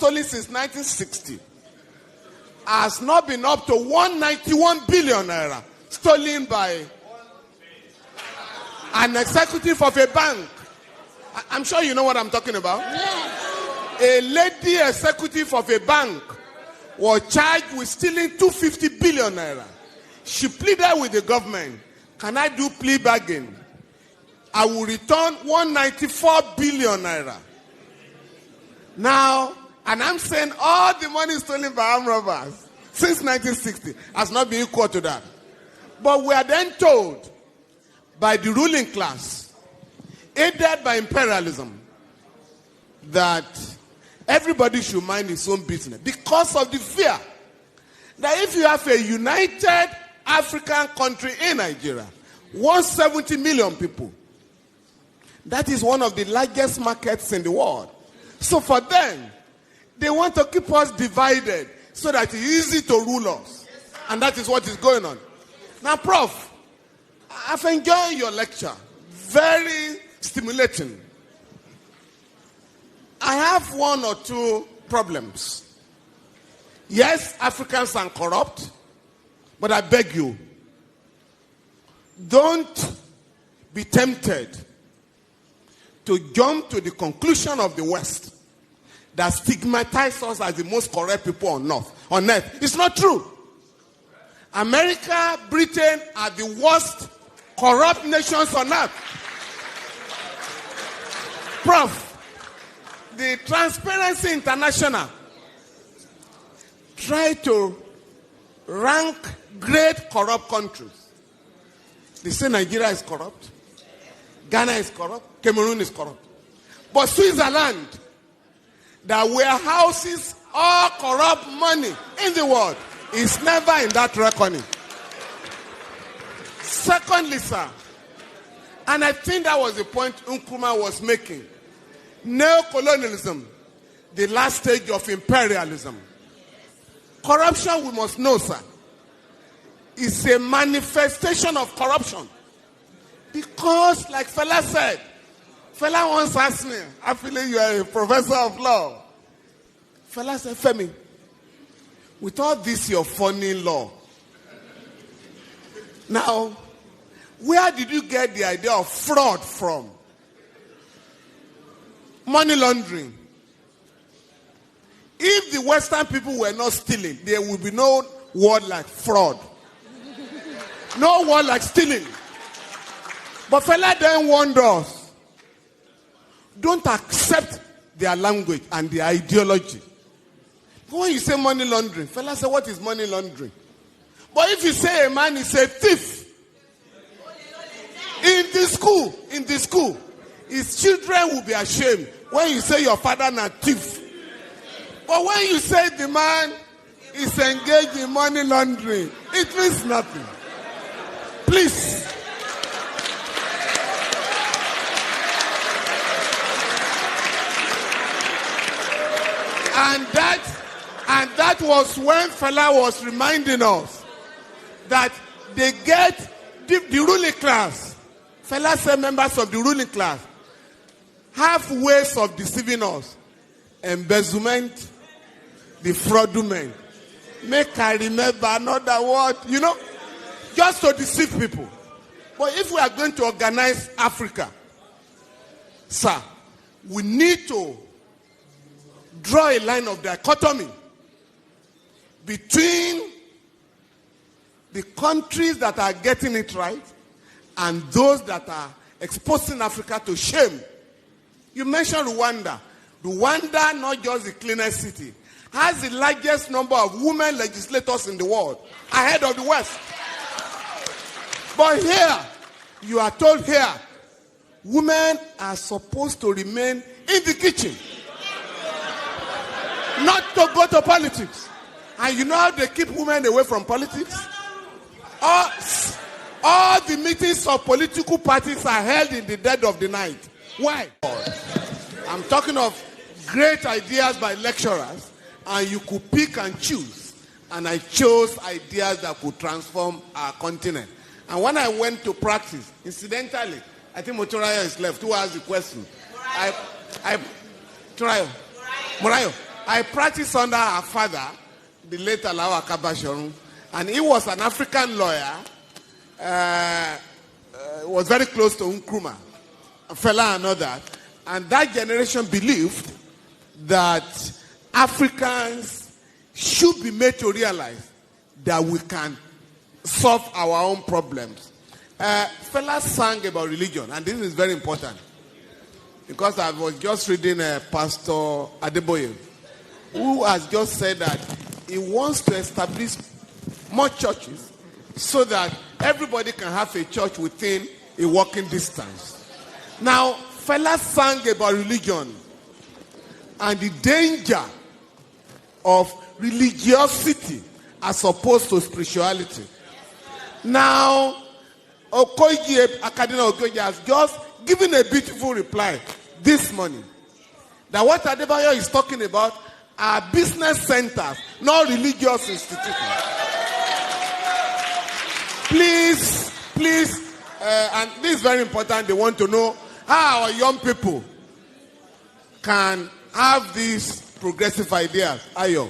stolen since 1960 has not been up to 191 billion naira stolen by an executive of a bank. I'm sure you know what I'm talking about. Yes. A lady executive of a bank was charged with stealing 250 billion naira. She pleaded with the government, can I do plea bargain? I will return 194 billion naira. Now, and I'm saying all the money stolen by armed robbers since 1960 has not been equal to that. But we are then told by the ruling class, aided by imperialism, that everybody should mind his own business because of the fear that if you have a united African country in Nigeria, 170 million people, that is one of the largest markets in the world. So for them, they want to keep us divided so that it's easy to rule us. And that is what is going on. Now, Prof, I've enjoyed your lecture. Very stimulating. I have one or two problems. Yes, Africans are corrupt, but I beg you, don't be tempted to jump to the conclusion of the West that stigmatizes us as the most corrupt people on earth. It's not true. America, Britain are the worst corrupt nations on earth. Prof, the Transparency International try to rank great corrupt countries. They say Nigeria is corrupt, Ghana is corrupt, Cameroon is corrupt. But Switzerland, that warehouses all corrupt money in the world, is never in that reckoning. Secondly, sir, and I think that was the point Nkrumah was making, neocolonialism, the last stage of imperialism. Corruption, we must know, sir, is a manifestation of corruption. Because, like Fela said, Fela once asked me, I feel you are a professor of law. Fela said, Femi, with all this your funny law, now, where did you get the idea of fraud from? Money laundering. If the Western people were not stealing, there would be no word like fraud. No word like stealing. But Fela then warned us, don't accept their language and their ideology. But when you say money laundering, Fela said, what is money laundering? But if you say a man is a thief, in the school, his children will be ashamed when you say your father is a thief. But when you say the man is engaged in money laundering, it means nothing. Please. And that was when Fela was reminding us that they get the ruling class. Fela said members of the ruling class have ways of deceiving us. Embezzlement, the fraudulent. Make I remember another word, just to deceive people. But if we are going to organize Africa, sir, we need to draw a line of dichotomy between the countries that are getting it right and those that are exposing Africa to shame. You mentioned Rwanda. Rwanda, not just the cleanest city, has the largest number of women legislators in the world, ahead of the West. But here, you are told here, women are supposed to remain in the kitchen, not to go to politics. And you know how they keep women away from politics? All the meetings of political parties are held in the dead of the night. Why? I'm talking of great ideas by lecturers, and you could pick and choose. And I chose ideas that could transform our continent. And when I went to practice, incidentally, I think Motorayo is left. Who asked the question? Morayo. I practiced under our father, the late Alawa Kabashorun, and he was an African lawyer, was very close to Nkrumah, Fela and all that. And that generation believed that Africans should be made to realize that we can solve our own problems. Fela sang about religion, and this is very important, because I was just reading Pastor Adeboye, who has just said that he wants to establish more churches so that everybody can have a church within a walking distance. Now, Fela sang about religion and the danger of religiosity as opposed to spirituality. Now, Akadina Okoye has just given a beautiful reply this morning that what Adebayo is talking about are business centers, not religious institutions. Please, and this is very important, they want to know how our young people can have these progressive ideas. Ayo,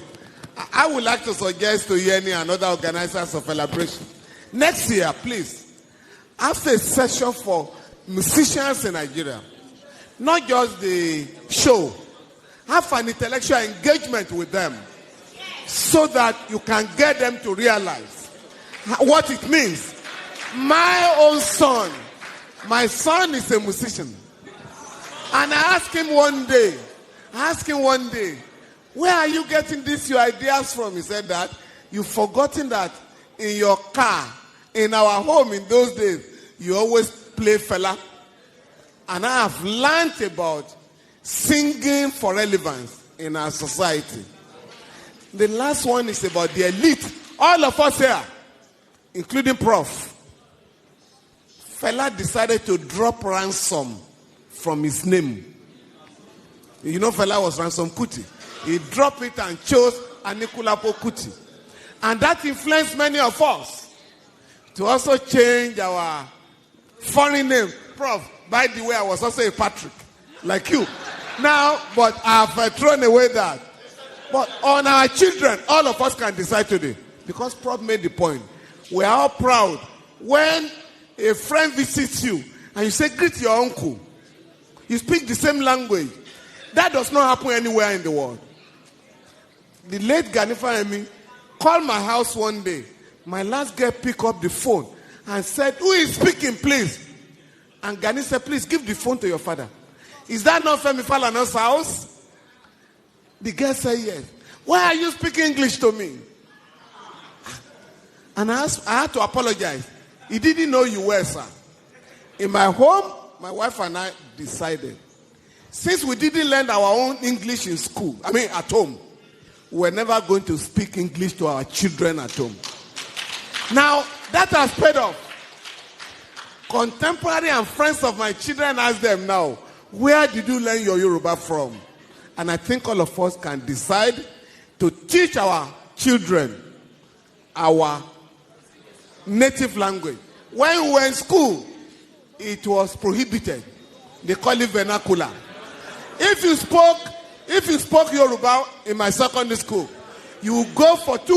I would like to suggest to Yeni and other organizers of celebration, next year, please, have a session for musicians in Nigeria. Not just the show. Have an intellectual engagement with them so that you can get them to realize what it means. My own son, my son is a musician. And I asked him one day, where are you getting these your ideas from? He said that you've forgotten that in your car, in our home in those days, you always play Fela. And I have learned about singing for relevance in our society. The last one is about the elite. All of us here, including Prof. Fela decided to drop ransom from his name. You know Fela was Ransom Kuti. He dropped it and chose Anikulapo Kuti. And that influenced many of us to also change our foreign name. Prof, by the way, I was also a Patrick, like you. Now, but I've thrown away that. But on our children, all of us can decide today. Because Prof made the point. We are all proud. When a friend visits you and you say, greet your uncle. You speak the same language. That does not happen anywhere in the world. The late Ganifa Emi called my house one day. My last girl picked up the phone and said, who is speaking, please? And Gani said, please give the phone to your father. Is that not Femi Falana's house? The girl said, yes. Why are you speaking English to me? And I had to apologize. He didn't know you were, sir. In my home, my wife and I decided, since we didn't learn our own English in school, at home, we're never going to speak English to our children at home. Now, that has paid off. Contemporary and friends of my children ask them now, where did you learn your Yoruba from? And I think all of us can decide to teach our children our native language. When we were in school, it was prohibited. They call it vernacular. If you spoke Yoruba in my secondary school, you would go for 2